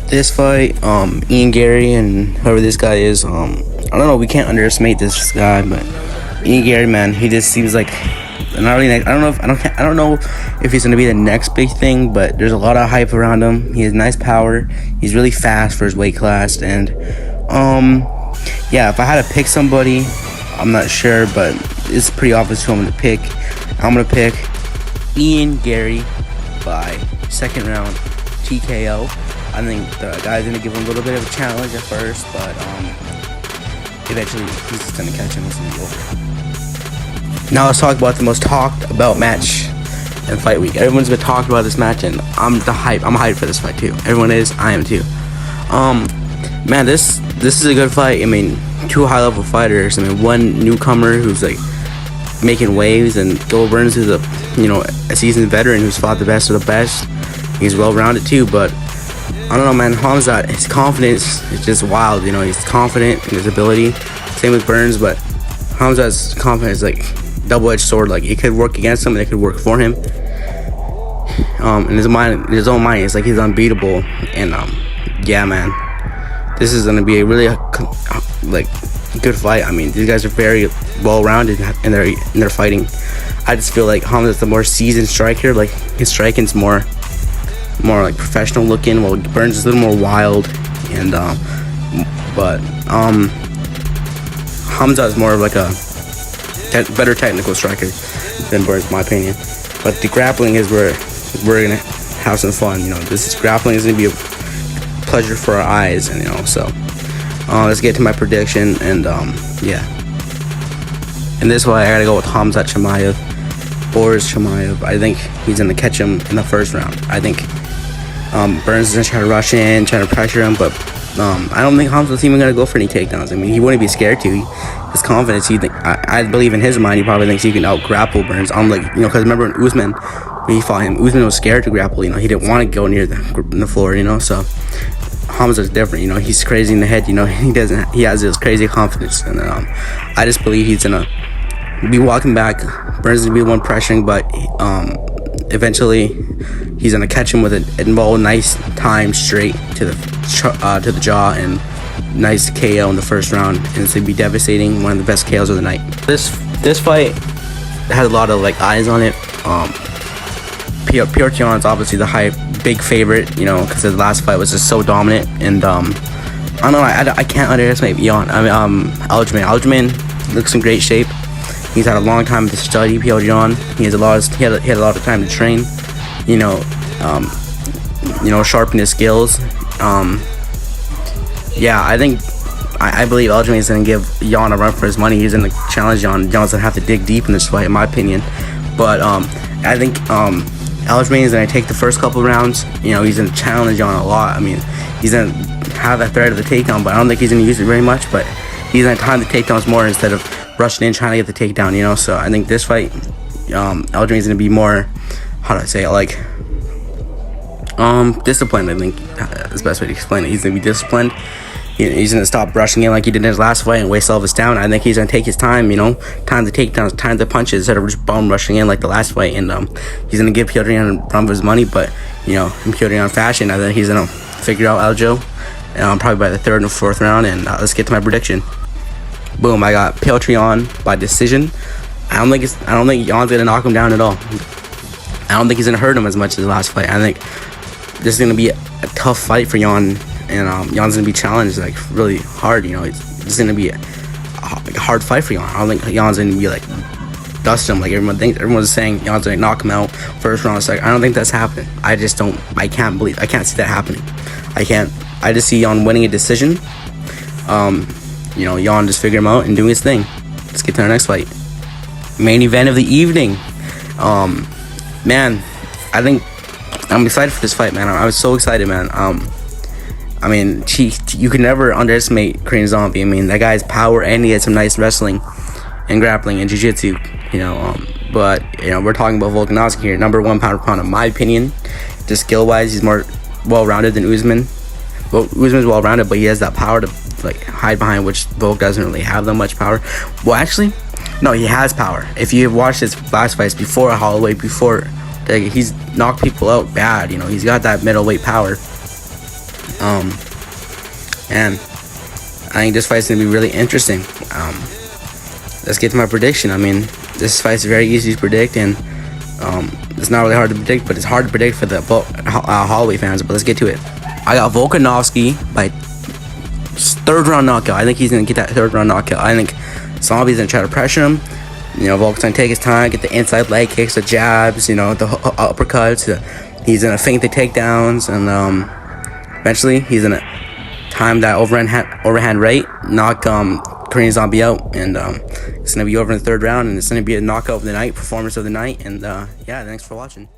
This fight, Ian Gary and whoever this guy is, I don't know. We can't underestimate this guy, but Ian Gary, man, he just seems like not really. I don't know. I don't know if he's gonna be the next big thing, but there's a lot of hype around him. He has nice power. He's really fast for his weight class, and yeah. If I had to pick somebody, I'm not sure, but it's pretty obvious who I'm gonna pick. I'm gonna pick Ian Gary by second round TKO. I think the guy's gonna give him a little bit of a challenge at first, but eventually he's just gonna catch him. It's gonna be over. Now let's talk about the most talked about match in fight week. Everyone's been talking about this match, and I'm hyped for this fight too. Everyone is. I am too. Man, this is a good fight. I mean, two high level fighters. I mean, one newcomer who's like making waves, and Gil Burns, who's a seasoned veteran who's fought the best of the best. He's well rounded too, but I don't know, man. Hamzat, his confidence is just wild. He's confident in his ability. Same with Burns, but Hamzat's confidence is like double-edged sword. Like, it could work against him, and it could work for him. In his own mind, it's like he's unbeatable. And yeah, man, this is gonna be a really good fight. I mean, these guys are very well-rounded in their fighting. I just feel like Hamzat's the more seasoned striker. Like, his striking's more like professional looking, while Burns is a little more wild, and but Hamzat is more of like a better technical striker than Burns, in my opinion. But the grappling is where we're gonna have some fun. This grappling is gonna be a pleasure for our eyes, and so let's get to my prediction. And yeah, and this one I gotta go with Hamzat Chimaev. Boris Chimaev. I think he's gonna catch him in the first round. I think Burns is gonna try to rush in, try to pressure him, but I don't think Hamzat's even gonna go for any takedowns. I mean, he wouldn't be scared to. His confidence, I believe in his mind, he probably thinks he can out grapple Burns. Because remember when Usman, when he fought him, Usman was scared to grapple. He didn't want to go near the floor. So Hamzat's different. He's crazy in the head. He has this crazy confidence, and I just believe he's gonna be walking back. Burns is gonna be the one pressuring, but eventually he's gonna catch him with an nice time straight to the jaw, and nice KO in the first round, and it's gonna be devastating. One of the best KOs of the night. This fight has a lot of eyes on it. Petr Yan's obviously the big favorite, because the last fight was just so dominant, and I don't know. I can't underestimate Yan. Aljamain looks in great shape. He's had a long time to study Petr Yan. He had a lot of time to train. Sharpen his skills. Yeah, I believe Aljamain is gonna give Yan a run for his money. He's gonna challenge Yan. Yan's gonna have to dig deep in this fight, in my opinion. But I think Aljamain is gonna take the first couple rounds. He's gonna challenge Yan a lot. I mean, he's gonna have that threat of the takedown, but I don't think he's gonna use it very much. But he's gonna time the takedowns more instead of rushing in trying to get the takedown. So I think this fight, Aljamain is gonna be more, how do I say it, disciplined. I think that's the best way to explain it. He's gonna be disciplined. He's gonna stop rushing in like he did in his last fight and waste all of his stamina. I think he's gonna take his time, time the takedowns, time the punches, instead of just bum rushing in like the last fight. And he's gonna give Petr Yan a run for his money, but in Petr Yan fashion, I think he's gonna figure out Aljo, probably by the third and fourth round. And let's get to my prediction. Boom! I got Petr Yan by decision. I don't think Yan's gonna knock him down at all. I don't think he's gonna hurt him as much as the last fight. I think this is gonna be a tough fight for Yan, and Yan's gonna be challenged really hard. It's gonna be a hard fight for Yan. I don't think Yan's gonna be dust him like everyone thinks. Everyone's saying Yan's gonna knock him out first round. It's I don't think that's happening. I can't see that happening. I just see Yan winning a decision. Yan just figure him out and doing his thing. Let's get to our next fight. Main event of the evening. Man, I think I'm excited for this fight, man. I was so excited, man. I mean, you can never underestimate Korean Zombie. I mean, that guy's power, and he had some nice wrestling and grappling and jiu-jitsu, But, we're talking about Volkanovski here. Number one pound for pound, in my opinion. Just skill-wise, he's more well-rounded than Usman. Well, Usman's well-rounded, but he has that power to hide behind, which Volk doesn't really have that much power. Well, actually, no, he has power. If you have watched his last fights before Holloway, he's knocked people out bad. He's got that middleweight power. And I think this fight's gonna be really interesting. Let's get to my prediction. I mean, this fight's very easy to predict, and it's not really hard to predict, but it's hard to predict for the Holloway fans. But let's get to it. I got Volkanovski by third round knockout. I think he's gonna get that third round knockout. I think Zombie's gonna try to pressure him. Volk's gonna take his time, get the inside leg kicks, the jabs, the uppercuts. He's gonna feint the takedowns, and eventually he's gonna time that overhand right, knock Korean Zombie out, and it's gonna be over in the third round, and it's gonna be a knockout of the night, performance of the night, and yeah, thanks for watching.